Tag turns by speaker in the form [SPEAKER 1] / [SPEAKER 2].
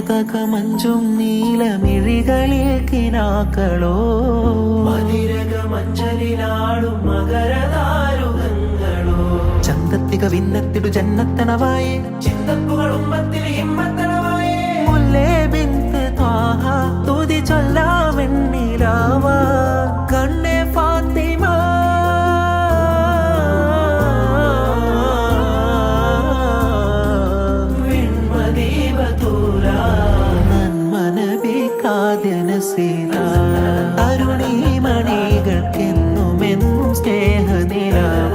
[SPEAKER 1] മരതകമഞ്ചും നീലമിഴികളിൽ കിനാക്കളോ മതിരകമഞ്ചലിലാടും മകരതാരുകങ്ങളോ ചന്തത്തിക വിന്നത്തിടു ജന്നത്തണവായേ ചിന്തപ്പുകൾ ഉമ്മത്തിൽ ഹിമ്മത്തണവായേ മുല്ലേ ബിന്ത് ത്വാഹ തുതി ചൊല്ലാമെന്നിലാവ കണ്ണേ ഫാത്തിമ അരുണീമണികൾക്കെന്നുമെന്നും സ്നേഹനിലാവ